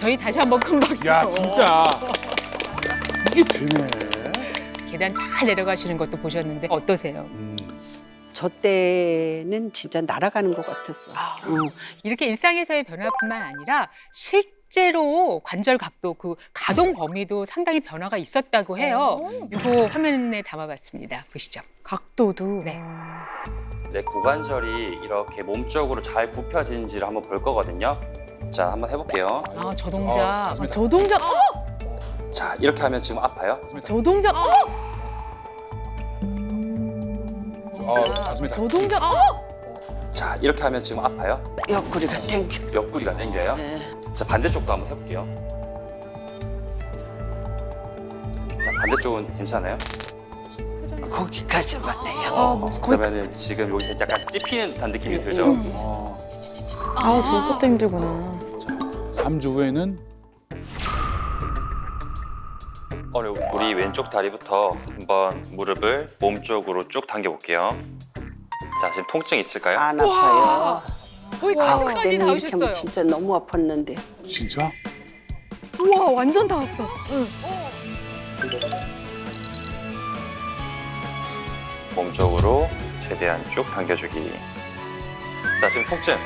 저희 다시 한번 큰 박수. 야, 진짜. 이게 되네. 계단 잘 내려가시는 것도 보셨는데 어떠세요? 저 때는 진짜 날아가는 것 같았어. 이렇게 일상에서의 변화뿐만 아니라 실제로 관절 각도, 그 가동 범위도 상당히 변화가 있었다고 해요. 이거 화면에 담아봤습니다. 보시죠. 각도도. 네. 내 고관절이 이렇게 몸쪽으로 잘 굽혀지는지를 한번 볼 거거든요. 자, 한번 해볼게요. 아, 저 동작. 맞습니다. 저 동작. 자, 이렇게 하면 지금 아파요? 저 동작. 가슴이 다. 저 동작. 자, 이렇게 하면 지금 아파요? 옆구리가 땡겨. 옆구리가 당겨요? 네. 자, 반대쪽도 한번 해볼게요. 자, 반대쪽은 괜찮아요? 거기까지만 해요. 그러면은 지금 여기서 약간 찝히는 듯한 느낌이 들죠? 아, 저것도 힘들구나. 3주 후에는 우리 왼쪽 다리부터 한번 무릎을 몸쪽으로 쭉 당겨볼게요. 자, 지금 통증 있을까요? 안 아파요. 거의 아, 가슴까지 그때는 이렇게 하면 닿으셨어요. 진짜 너무 아팠는데. 진짜? 우와, 완전 다 왔어. 몸쪽으로 최대한 쭉 당겨주기. 자, 지금 통증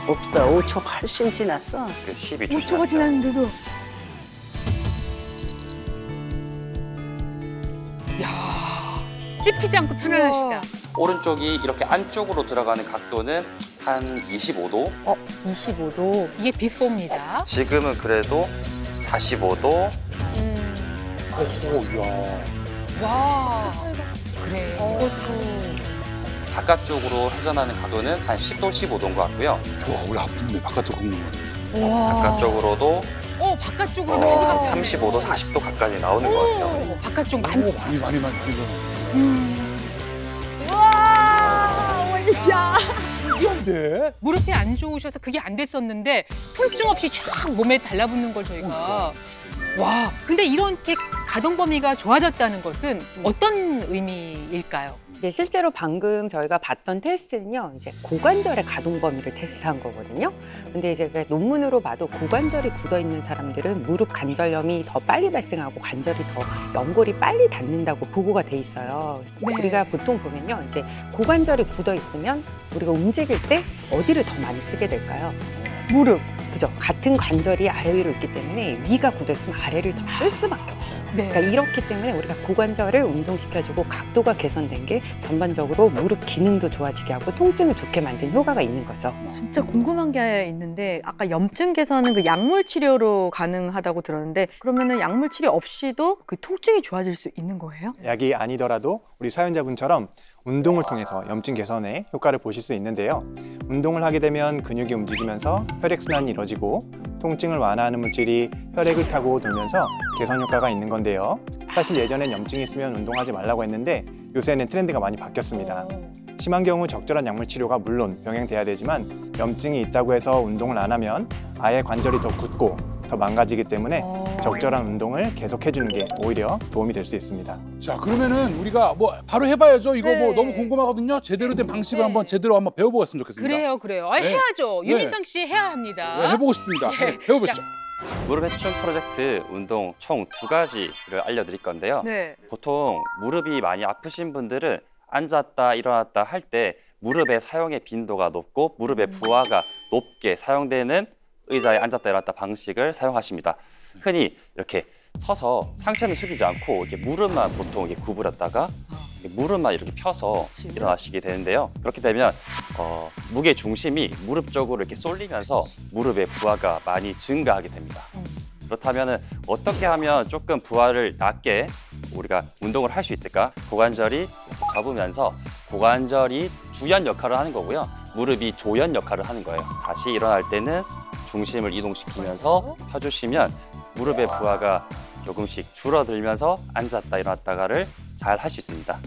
없어. 5초 훨씬 지났어. 그 12초 5초가 지났죠? 지났는데도. 이야, 찝히지 않고 편안하시다. 오른쪽이 이렇게 안쪽으로 들어가는 각도는 한 25도. 25도. 이게 비포입니다. 지금은 그래도 45도. 오, 야. 와, 그래. 바깥쪽으로 회전하는 각도는 한 10도, 15도인 것 같고요. 와, 원래 아픈데 바깥으로 걷는 거. 바깥쪽으로도 바깥쪽으로 한 35도, 40도 가까이 나오는 것 같아요. 바깥쪽 많이. 오, 많이. 진짜. 이건데? 무릎이 안 좋으셔서 그게 안 됐었는데 통증 없이 쫙 몸에 달라붙는 걸 저희가. 와, 근데 이렇게 가동 범위가 좋아졌다는 것은 어떤 의미일까요? 이제 실제로 방금 저희가 봤던 테스트는요, 이제 고관절의 가동 범위를 테스트한 거거든요. 근데 이제 논문으로 봐도 고관절이 굳어 있는 사람들은 무릎 관절염이 더 빨리 발생하고 관절이 더 연골이 빨리 닿는다고 보고가 돼 있어요. 네. 우리가 보통 보면요, 이제 고관절이 굳어 있으면 우리가 움직일 때 어디를 더 많이 쓰게 될까요? 무릎. 그죠? 같은 관절이 아래 위로 있기 때문에 위가 굳어 있으면 아래를 더 쓸 수밖에 없어요. 네. 그러니까 이렇기 때문에 우리가 고관절을 운동시켜주고 각도가 개선된 게 전반적으로 무릎 기능도 좋아지게 하고 통증을 좋게 만든 효과가 있는 거죠. 진짜 궁금한 게 있는데 아까 염증 개선은 그 약물 치료로 가능하다고 들었는데 그러면은 약물 치료 없이도 그 통증이 좋아질 수 있는 거예요? 약이 아니더라도 우리 사연자분처럼 운동을 통해서 염증 개선에 효과를 보실 수 있는데요. 운동을 하게 되면 근육이 움직이면서 혈액순환이 이루어지고 통증을 완화하는 물질이 혈액을 타고 돌면서 개선 효과가 있는 건데요. 사실 예전엔 염증이 있으면 운동하지 말라고 했는데 요새는 트렌드가 많이 바뀌었습니다. 심한 경우 적절한 약물 치료가 물론 병행돼야 되지만 염증이 있다고 해서 운동을 안 하면 아예 관절이 더 굳고 더 망가지기 때문에 적절한 운동을 계속 해주는 게 오히려 도움이 될 수 있습니다. 자, 그러면은 우리가 뭐 바로 해봐야죠. 이거 뭐 네. 너무 궁금하거든요. 제대로 된 방식을 한번 제대로 한번 배워보았으면 좋겠습니다. 그래요. 네. 해야죠. 네. 유민상 씨 해야 합니다. 네, 해보고 싶습니다. 네, 배워보시죠. 무릎 회춘 프로젝트 운동 총 2가지를 알려드릴 건데요. 네. 보통 무릎이 많이 아프신 분들은 앉았다 일어났다 할 때 무릎의 사용의 빈도가 높고 무릎의 부하가 높게 사용되는 의자에 앉았다 일어났다 방식을 사용하십니다. 흔히 이렇게 서서 상체는 숙이지 않고 이렇게 무릎만 보통 이렇게 구부렸다가 무릎만 이렇게 펴서 일어나시게 되는데요. 그렇게 되면 무게 중심이 무릎 쪽으로 이렇게 쏠리면서 무릎의 부하가 많이 증가하게 됩니다. 그렇다면 어떻게 하면 조금 부하를 낮게 우리가 운동을 할 수 있을까? 고관절이 접으면서 고관절이 주연 역할을 하는 거고요. 무릎이 조연 역할을 하는 거예요. 다시 일어날 때는 중심을 이동시키면서 펴주시면 무릎의 부하가 조금씩 줄어들면서 앉았다 일어났다가를 잘 할 수 있습니다.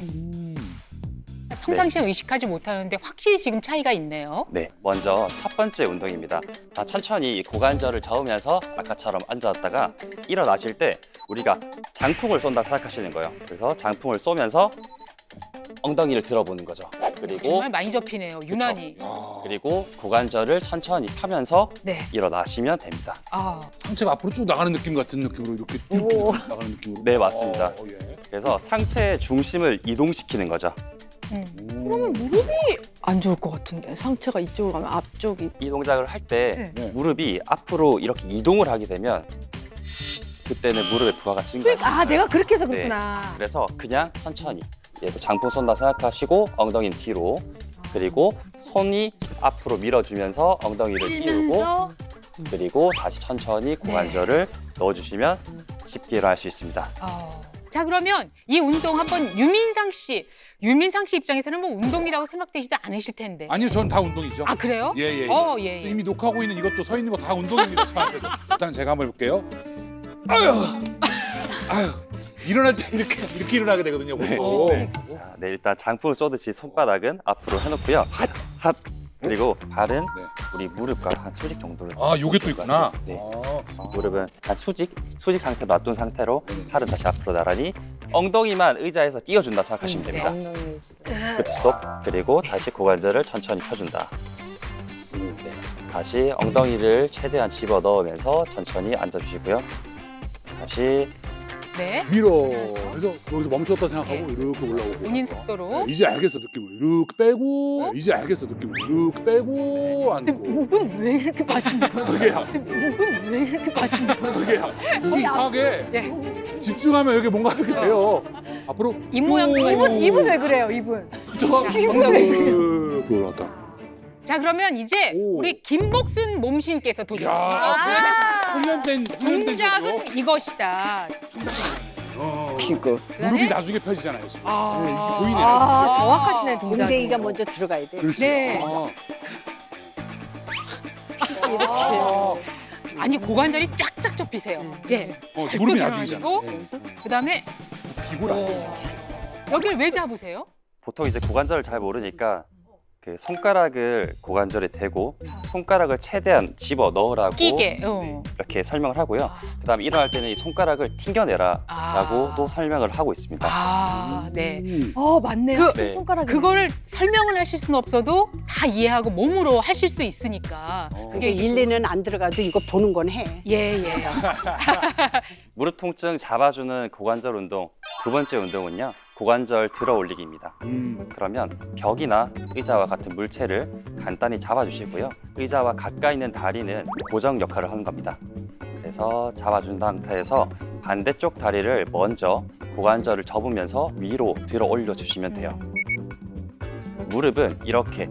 평상시에 의식하지 못하는데 확실히 지금 차이가 있네요. 네, 먼저 첫 번째 운동입니다. 천천히 고관절을 저으면서 아까처럼 앉았다가 일어나실 때 우리가 장풍을 쏜다 생각하시는 거예요. 그래서 장풍을 쏘면서 엉덩이를 들어보는 거죠. 그리고 정말 많이 접히네요. 유난히. 그리고 고관절을 천천히 펴면서 네. 일어나시면 됩니다. 아, 상체가 앞으로 쭉 나가는 느낌 같은 느낌으로 이렇게 쭉 나가는 느낌으로. 네, 맞습니다. 예. 그래서 상체의 중심을 이동시키는 거죠. 그러면 무릎이 안 좋을 것 같은데 상체가 이쪽으로 가면 앞쪽이 이 동작을 할 때 네. 무릎이 앞으로 이렇게 이동을 하게 되면 그때는 무릎의 부하가 증가해요. 아 내가 그렇게 해서 네. 그렇구나. 그래서 그냥 천천히 얘도 장풍 쏜다 생각하시고 엉덩이는 뒤로 그리고 손이 앞으로 밀어주면서 엉덩이를 띄우고 밀면서 그리고 다시 천천히 고관절을 넣어주시면 쉽게 일어날 수 있습니다. 자, 그러면 이 운동 한번 유민상 씨 입장에서는 뭐 운동이라고 생각되지도 않으실 텐데. 아니요, 저는 다 운동이죠. 아, 그래요? 예, 예, 예. 예. 이미 녹화하고 있는 이것도 서 있는 거 다 운동입니다. 저한테도. 일단 제가 한번 해볼게요. 아유, 일어날 때 이렇게 일어나게 되거든요. 보통. 네. 자, 네, 일단 장풍을 쏘듯이 손바닥은 앞으로 해놓고요. 핫! 그리고 발은 네. 우리 무릎과 한 수직 정도를 아, 요게 또 있구나. 네. 아. 무릎은 한 수직 상태로 놔둔 상태로 팔은 다시 앞으로 나란히 엉덩이만 의자에서 띄워준다 생각하시면 됩니다. 엉덩이 그치, 스톱. 그리고 다시 고관절을 천천히 펴준다. 네. 다시 엉덩이를 최대한 집어 넣으면서 천천히 앉아주시고요. 다시 네. 밀어. 그래서 거기서 멈췄다 생각하고 네. 이렇게 올라오고. 본인 속도로. 네, 이제 알겠어 느낌을. 이렇게 빼고. 이제 알겠어 느낌을. 이렇게 빼고 근데 앉고. 목은 왜 이렇게 빠진다? 그게 목은 왜 이렇게 빠진다? 그게 이게 이상하게 네. 집중하면 여기 뭔가 이렇게 돼요. 앞으로 이 모양도 이분 왜 그래요? 이분. 이렇게 올라왔다. 자, 그러면 이제 오. 우리 김복순 몸신께서 도전. 야, 훈련된 동작은 이것이다. 피고. 무릎이 나중에 펴지잖아요. 지금. 네, 이게 보이네요. 아 정확하시네 동작이. 엉덩이가 먼저 들어가야 돼. 그렇지. 네. 아니, 고관절이 쫙쫙 접히세요. 예. 무릎이 나중이잖아. 그다음에 기고라. 여기를 왜 잡으세요? 보통 이제 고관절을 잘 모르니까 그 손가락을 고관절에 대고 손가락을 최대한 집어 넣으라고 끼게. 이렇게 설명을 하고요. 그다음에 일어날 때는 이 손가락을 튕겨내라라고도 아. 설명을 하고 있습니다. 아, 네. 아 맞네요. 그- 확실히 네. 손가락이. 그거를 설명을 하실 수는 없어도 다 이해하고 몸으로 하실 수 있으니까. 그게 일리는 안 들어가도 이거 보는 건 해. 예. 무릎 통증 잡아주는 고관절 운동 두 번째 운동은요. 고관절 들어 올리기입니다. 그러면 벽이나 의자와 같은 물체를 간단히 잡아주시고요. 의자와 가까이 있는 다리는 고정 역할을 하는 겁니다. 그래서 잡아준 상태에서 반대쪽 다리를 먼저 고관절을 접으면서 위로 들어 올려주시면 돼요. 무릎은 이렇게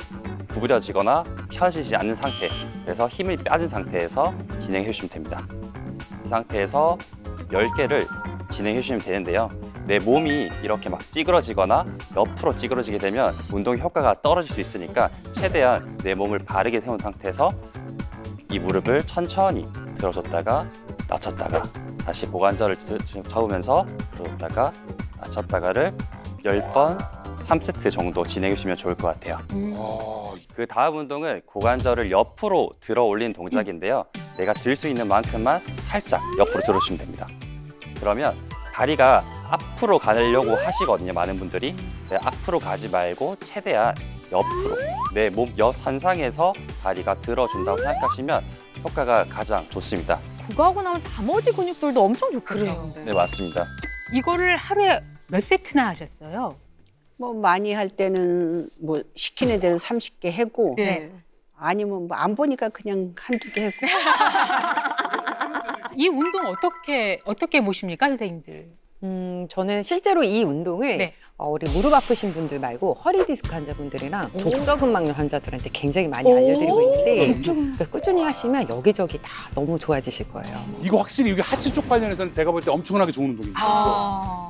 구부려지거나 펴지지 않는 상태, 그래서 힘을 빠진 상태에서 진행해 주시면 됩니다. 이 상태에서 10개를 진행해 주시면 되는데요. 내 몸이 이렇게 막 찌그러지거나 옆으로 찌그러지게 되면 운동 효과가 떨어질 수 있으니까 최대한 내 몸을 바르게 세운 상태에서 이 무릎을 천천히 들어줬다가 낮췄다가 다시 고관절을 접으면서 들어줬다가 낮췄다가를 10번 3세트 정도 진행해 주시면 좋을 것 같아요. 그 다음 운동은 고관절을 옆으로 들어 올리는 동작인데요. 내가 들 수 있는 만큼만 살짝 옆으로 들어주시면 됩니다. 그러면 다리가 앞으로 가려고 하시거든요, 많은 분들이. 네, 앞으로 가지 말고 최대한 옆으로 내 몸 여선상에서 다리가 들어준다고 생각하시면 효과가 가장 좋습니다. 그거 하고 나면 나머지 근육들도 엄청 좋겠네요. 그래요. 근데. 네, 맞습니다. 이거를 하루에 몇 세트나 하셨어요? 뭐 많이 할 때는 뭐 시키는 대로 30개 하고 네. 아니면 뭐 안 보니까 그냥 한두 개 하고. 이 운동 어떻게 보십니까, 선생님들? 저는 실제로 이 운동을 네. 우리 무릎 아프신 분들 말고 허리 디스크 환자분들이랑 족저근막염 환자들한테 굉장히 많이 알려드리고 있는데 그러니까 꾸준히 하시면 여기저기 다 너무 좋아지실 거예요. 이거 확실히 이게 하체 쪽 관련해서는 내가 볼 때 엄청나게 좋은 운동이에요.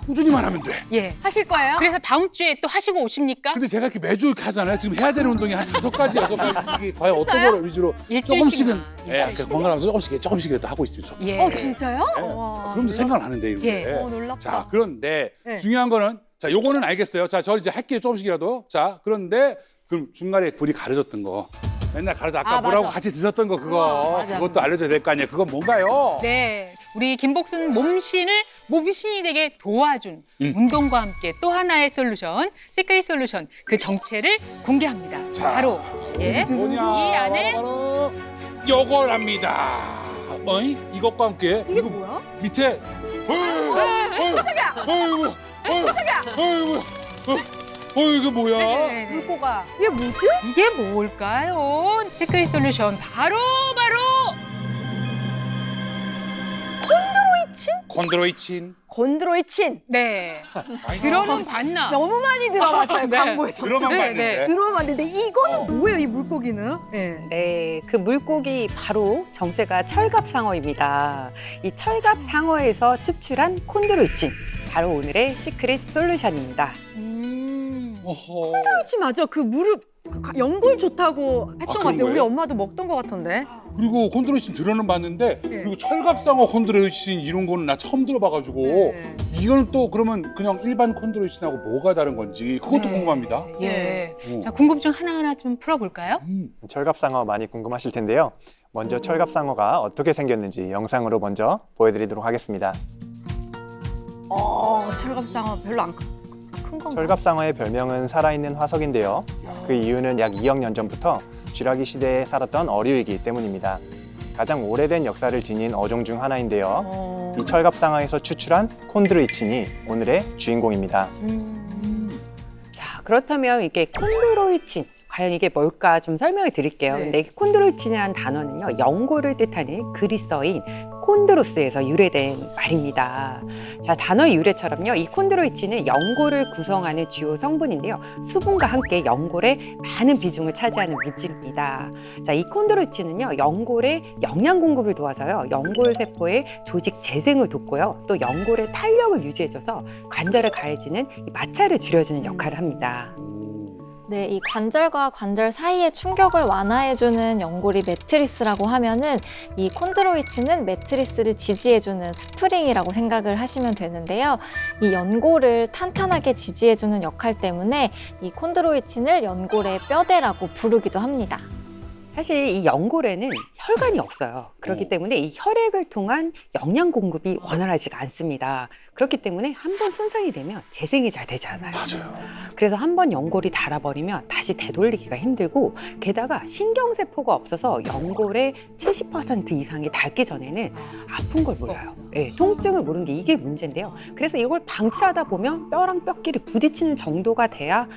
꾸준히만 하면 돼. 예. 하실 거예요? 그래서 다음 주에 또 하시고 오십니까? 근데 제가 이렇게 매주 이렇게 하잖아요. 지금 해야 되는 운동이 한 5가지, 6가지. 이게 과연 어떤 거를 위주로 일주일씩만. 조금씩은 예, 일주일씩만. 건강하면서 조금씩이라도 하고 있습니다. 저도. 예. 진짜요? 네. 와, 그럼도 생각을 하는데 이런 예. 게. 놀랍다. 자, 그런데 네. 중요한 거는 자, 요거는 알겠어요. 자, 저 이제 할게요. 조금씩이라도. 자, 그런데 그럼 중간에 불이 가려졌던 거. 맨날 가려져 아까 아, 뭐라고 맞아. 같이 드셨던 거 그거. 맞아. 그것도 알려줘야 될 거 아니에요. 그건 뭔가요? 네. 우리 김복순 몸신이 되게 도와준 운동과 함께 또 하나의 솔루션, 시크릿 솔루션 그 정체를 공개합니다. 자, 바로 예, 뭐냐? 이 안에 바로 요거랍니다. 어이? 이것과 함께 이게 뭐야? 밑에 이거 뭐야? 네네네. 물고가 이게 뭐지? 이게 뭘까요? 시크릿 솔루션 바로 콘드로이친. 곤드로이친. 네. 많이 들어는 봤나? 너무 많이 들어봤어요 네. 광고에서. 들어만 네, 봤는데. 네. 들어봤는데 이거는 뭐예요 이 물고기는? 네. 네, 그 물고기 바로 정체가 철갑상어입니다. 이 철갑상어에서 추출한 콘드로이친, 바로 오늘의 시크릿 솔루션입니다. 어허. 콘드로이친 맞아. 그 무릎 연골 좋다고 했던 아, 것 그런 같아요. 우리 거예요? 엄마도 먹던 것 같은데. 그리고 콘드로이친 들어는 봤는데 그리고 철갑상어 콘드로이친 이런 거는 나 처음 들어봐가지고 네. 이건 또 그러면 그냥 일반 콘드로이친하고 뭐가 다른 건지 그것도 궁금합니다. 예. 오. 자, 궁금증 하나하나 좀 풀어볼까요? 철갑상어 많이 궁금하실 텐데요. 먼저 철갑상어가 어떻게 생겼는지 영상으로 먼저 보여드리도록 하겠습니다. 철갑상어 별로 안 큰 건가? 철갑상어의 별명은 살아있는 화석인데요. 그 이유는 약 2억 년 전부터 쥐라기 시대에 살았던 어류이기 때문입니다. 가장 오래된 역사를 지닌 어종 중 하나인데요. 이 철갑상어에서 추출한 콘드로이친이 오늘의 주인공입니다. 자, 그렇다면 이게 콘드로이친, 과연 이게 뭘까 좀 설명을 드릴게요. 네. 근데 이 콘드로이친이라는 단어는요, 연골을 뜻하는 그리스어인 콘드로스에서 유래된 말입니다. 자, 단어의 유래처럼요, 이 콘드로이친은 연골을 구성하는 주요 성분인데요, 수분과 함께 연골의 많은 비중을 차지하는 물질입니다. 자, 이 콘드로이친은요, 연골의 영양 공급을 도와서요, 연골 세포의 조직 재생을 돕고요, 또 연골의 탄력을 유지해줘서 관절에 가해지는 이 마찰을 줄여주는 역할을 합니다. 네, 이 관절과 관절 사이의 충격을 완화해주는 연골이 매트리스라고 하면은 이 콘드로이친은 매트리스를 지지해주는 스프링이라고 생각을 하시면 되는데요. 이 연골을 탄탄하게 지지해주는 역할 때문에 이 콘드로이친을 연골의 뼈대라고 부르기도 합니다. 사실 이 연골에는 혈관이 없어요. 그렇기 때문에 이 혈액을 통한 영양 공급이 원활하지가 않습니다. 그렇기 때문에 한 번 손상이 되면 재생이 잘 되지 않아요. 맞아요. 그래서 한 번 연골이 닳아버리면 다시 되돌리기가 힘들고, 게다가 신경세포가 없어서 연골의 70% 이상이 닳기 전에는 아픈 걸 몰라요. 네, 통증을 모르는 게 이게 문제인데요. 그래서 이걸 방치하다 보면 뼈랑 뼈끼리 부딪히는 정도가 돼야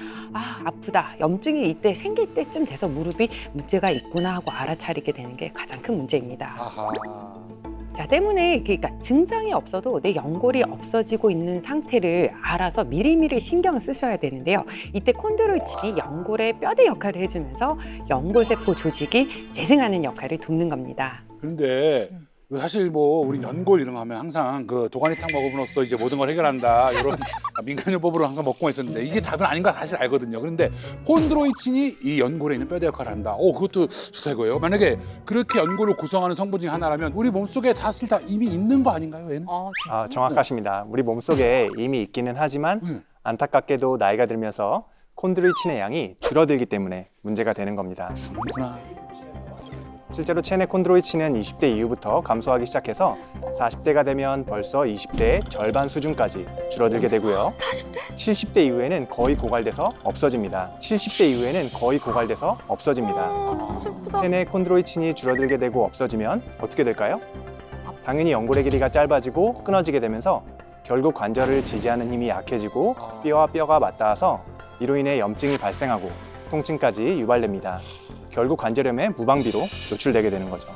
아프다, 염증이 이때 생길 때쯤 돼서 무릎이 문제가 있구나 하고 알아차리게 되는 게 가장 큰 문제입니다. 아하. 자, 때문에 그러니까 증상이 없어도 내 연골이 없어지고 있는 상태를 알아서 미리미리 신경을 쓰셔야 되는데요. 이때 콘드로이친이 연골의 뼈대 역할을 해주면서 연골세포 조직이 재생하는 역할을 돕는 겁니다. 그런데 사실 뭐 우리 연골 이런 거 하면 항상 그 도가니탕 먹음으로써 이제 모든 걸 해결한다 이런 민간요법으로 항상 먹고 있었는데 이게 답은 아닌 거 사실 알거든요. 그런데 콘드로이친이 이 연골에 있는 뼈대 역할을 한다. 그것도 좋다 이거예요. 만약에 그렇게 연골을 구성하는 성분 중에 하나라면 우리 몸속에 사실 다 이미 있는 거 아닌가요, 얘는? 정확하십니다. 우리 몸속에 이미 있기는 하지만 안타깝게도 나이가 들면서 콘드로이친의 양이 줄어들기 때문에 문제가 되는 겁니다. 그렇구나. 실제로 체내 콘드로이친은 20대 이후부터 감소하기 시작해서 40대가 되면 벌써 20대의 절반 수준까지 줄어들게 되고요. 70대 이후에는 거의 고갈돼서 없어집니다. 70대 이후에는 거의 고갈돼서 없어집니다. 체내 콘드로이친이 줄어들게 되고 없어지면 어떻게 될까요? 당연히 연골의 길이가 짧아지고 끊어지게 되면서 결국 관절을 지지하는 힘이 약해지고 뼈와 뼈가 맞닿아서 이로 인해 염증이 발생하고 통증까지 유발됩니다. 결국 관절염의 무방비로 노출되게 되는 거죠.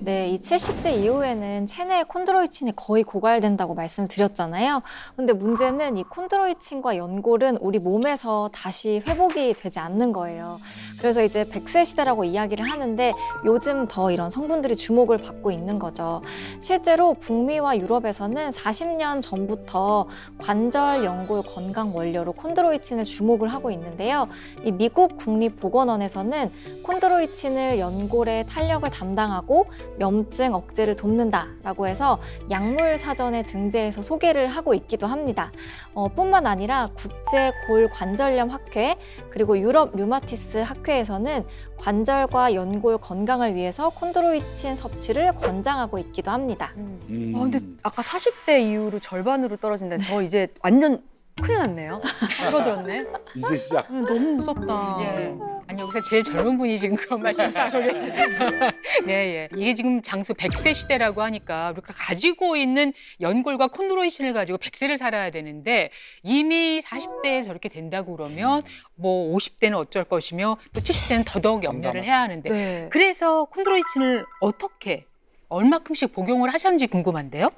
네, 이 70대 이후에는 체내 콘드로이친이 거의 고갈된다고 말씀드렸잖아요. 근데 문제는 이 콘드로이친과 연골은 우리 몸에서 다시 회복이 되지 않는 거예요. 그래서 이제 100세 시대라고 이야기를 하는데 요즘 더 이런 성분들이 주목을 받고 있는 거죠. 실제로 북미와 유럽에서는 40년 전부터 관절 연골 건강 원료로 콘드로이친을 주목을 하고 있는데요. 이 미국 국립보건원에서는 콘드로이친을 연골의 탄력을 담당하고 염증 억제를 돕는다라고 해서 약물 사전에 등재해서 소개를 하고 있기도 합니다. 뿐만 아니라 국제 골관절염 학회 그리고 유럽 류마티스 학회에서는 관절과 연골 건강을 위해서 콘드로이친 섭취를 권장하고 있기도 합니다. 아, 근데 아까 40대 이후로 절반으로 떨어진다는 저 이제 완전 큰일 났네요. 줄어들었네. 이제 시작. 너무 무섭다. 예. 아니 여기서 제일 젊은 분이 지금 그런 말씀을 해주세요. 네, 예. 이게 지금 장수 100세 시대라고 하니까 우리가 가지고 있는 연골과 콘드로이친을 가지고 100세를 살아야 되는데 이미 40대에 저렇게 된다고 그러면 뭐 50대는 어쩔 것이며 또 70대는 더더욱 염려를 해야 하는데 네. 그래서 콘드로이친을 어떻게 얼마큼씩 복용을 하셨는지 궁금한데요.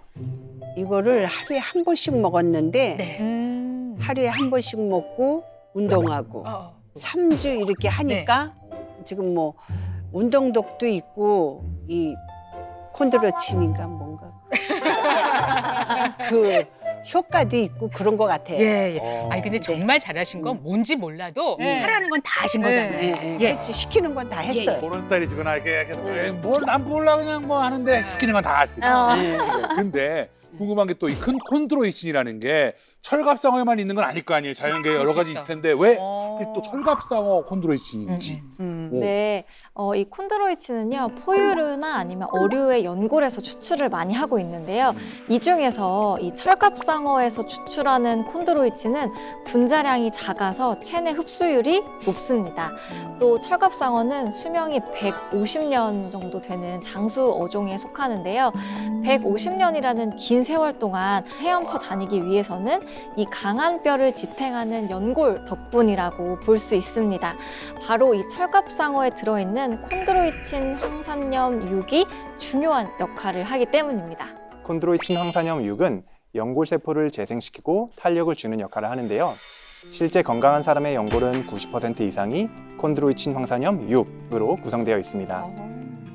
이거를 하루에 한 번씩 먹었는데 네. 하루에 한 번씩 먹고 운동하고 3주 이렇게 하니까 지금 뭐 운동독도 있고 이 콘드로친인가 뭔가 그 효과도 있고 그런 것 같아요. 예, 예. 어. 아니 근데 정말 잘하신 건 뭔지 몰라도 네. 하라는 건 다 하신 거잖아요. 예, 예. 그렇지 시키는 건 다 했어요. 그런 스타일이시구나. 이렇게 계속 뭘난 몰라 그냥 뭐 하는데 시키는 건 다 하시네. 네. 근데 궁금한 게 또 이 큰 콘드로이친이라는 게 철갑상어에만 있는 건 아닐 거 아니에요. 자연계에 여러 가지 있을 텐데 왜 또 철갑상어 콘드로이친인지. 오. 네, 이 콘드로이친은요 포유류나 아니면 어류의 연골에서 추출을 많이 하고 있는데요. 이 중에서 이 철갑상어에서 추출하는 콘드로이친은 분자량이 작아서 체내 흡수율이 높습니다. 또 철갑상어는 수명이 150년 정도 되는 장수 어종에 속하는데요. 150년이라는 긴 세월 동안 헤엄쳐 다니기 위해서는 이 강한 뼈를 지탱하는 연골 덕분이라고 볼 수 있습니다. 바로 이 철갑상어에 들어있는 콘드로이친 황산염 6이 중요한 역할을 하기 때문입니다. 콘드로이친 황산염 6은 연골세포를 재생시키고 탄력을 주는 역할을 하는데요. 실제 건강한 사람의 연골은 90% 이상이 콘드로이친 황산염 6으로 구성되어 있습니다.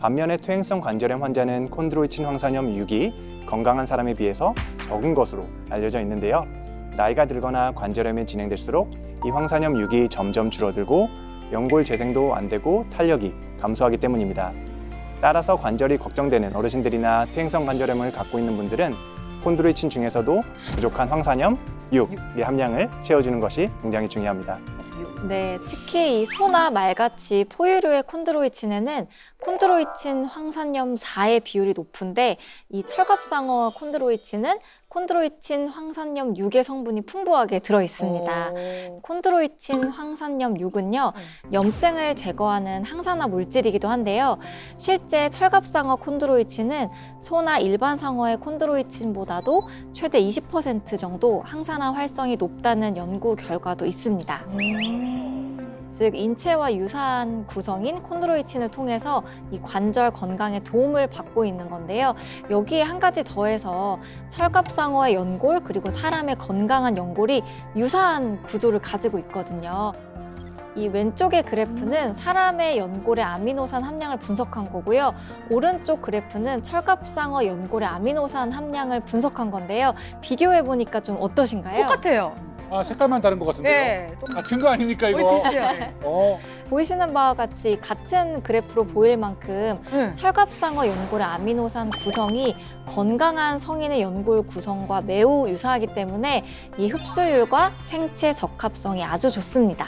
반면에 퇴행성 관절염 환자는 콘드로이친 황산염 6이 건강한 사람에 비해서 적은 것으로 알려져 있는데요. 나이가 들거나 관절염이 진행될수록 이 황산염 6이 점점 줄어들고 연골 재생도 안 되고 탄력이 감소하기 때문입니다. 따라서 관절이 걱정되는 어르신들이나 퇴행성 관절염을 갖고 있는 분들은 콘드로이친 중에서도 부족한 황산염 6의 함량을 채워주는 것이 굉장히 중요합니다. 네, 특히 이 소나 말같이 포유류의 콘드로이친에는 콘드로이친 황산염 4의 비율이 높은데 이 철갑상어와 콘드로이친은 콘드로이친 황산염 6의 성분이 풍부하게 들어 있습니다. 콘드로이친 황산염 6은요, 염증을 제거하는 항산화 물질이기도 한데요. 실제 철갑상어 콘드로이친은 소나 일반 상어의 콘드로이친보다도 최대 20% 정도 항산화 활성이 높다는 연구 결과도 있습니다. 즉 인체와 유사한 구성인 콘드로이친을 통해서 이 관절 건강에 도움을 받고 있는 건데요. 여기에 한 가지 더해서 철갑상어의 연골 그리고 사람의 건강한 연골이 유사한 구조를 가지고 있거든요. 이 왼쪽의 그래프는 사람의 연골의 아미노산 함량을 분석한 거고요. 오른쪽 그래프는 철갑상어 연골의 아미노산 함량을 분석한 건데요. 비교해 보니까 좀 어떠신가요? 똑같아요. 아 색깔만 다른 것 같은데요. 네, 같은 거 아닙니까 이거? 거의 비슷해요. 보이시는 바와 같이 같은 그래프로 보일 만큼 네. 철갑상어 연골의 아미노산 구성이 건강한 성인의 연골 구성과 매우 유사하기 때문에 이 흡수율과 생체 적합성이 아주 좋습니다.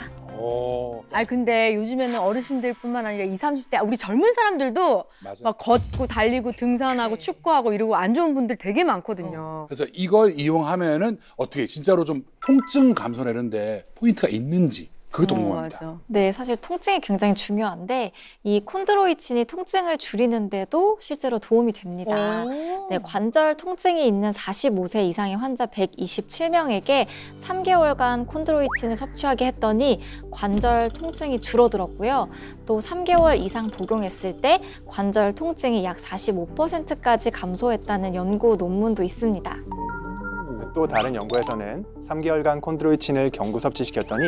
아니 근데 요즘에는 어르신들뿐만 아니라 20, 30대 우리 젊은 사람들도 맞아. 막 걷고 달리고 등산하고 축구하고 이러고 안 좋은 분들 되게 많거든요. 그래서 이걸 이용하면은 어떻게 진짜로 좀 통증 감소내는데 포인트가 있는지 그것도 궁금합니다. 맞아. 네, 사실 통증이 굉장히 중요한데 이 콘드로이친이 통증을 줄이는데도 실제로 도움이 됩니다. 네, 관절 통증이 있는 45세 이상의 환자 127명에게 3개월간 콘드로이친을 섭취하게 했더니 관절 통증이 줄어들었고요. 또 3개월 이상 복용했을 때 관절 통증이 약 45%까지 감소했다는 연구 논문도 있습니다. 또 다른 연구에서는 3개월간 콘드로이친을 경구 섭취시켰더니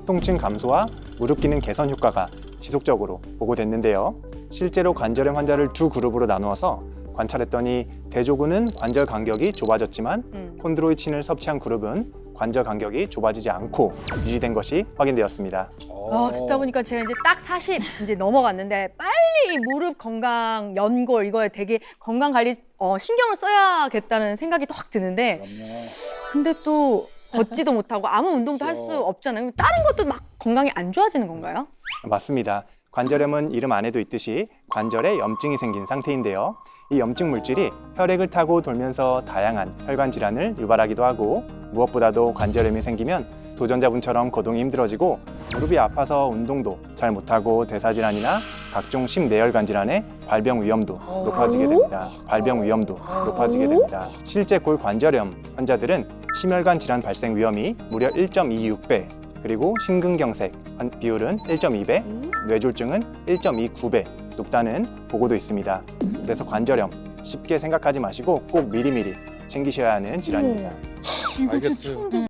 통증 감소와 무릎 기능 개선 효과가 지속적으로 보고됐는데요. 실제로 관절염 환자를 두 그룹으로 나누어서 관찰했더니 대조군은 관절 간격이 좁아졌지만 콘드로이친을 섭취한 그룹은 관절 간격이 좁아지지 않고 유지된 것이 확인되었습니다. 듣다 보니까 제가 이제 딱 40 이제 넘어갔는데 빨리 이 무릎 건강, 연골 이거에 되게 건강 관리 신경을 써야겠다는 생각이 또 확 드는데 근데 또 걷지도 못하고 아무 운동도 할 수 없잖아요. 그럼 다른 것도 막 건강이 안 좋아지는 건가요? 맞습니다. 관절염은 이름 안에도 있듯이 관절에 염증이 생긴 상태인데요. 이 염증 물질이 혈액을 타고 돌면서 다양한 혈관 질환을 유발하기도 하고 무엇보다도 관절염이 생기면 도전자분처럼 거동이 힘들어지고 무릎이 아파서 운동도 잘 못하고 대사질환이나 각종 심내혈관 질환의 발병 위험도 높아지게 됩니다. 발병 위험도 높아지게 됩니다. 실제 골관절염 환자들은 심혈관 질환 발생 위험이 무려 1.26배, 그리고 심근경색 비율은 1.2배, 뇌졸중은 1.29배 높다는 보고도 있습니다. 그래서 관절염 쉽게 생각하지 마시고 꼭 미리미리 챙기셔야 하는 질환입니다. 알겠어요.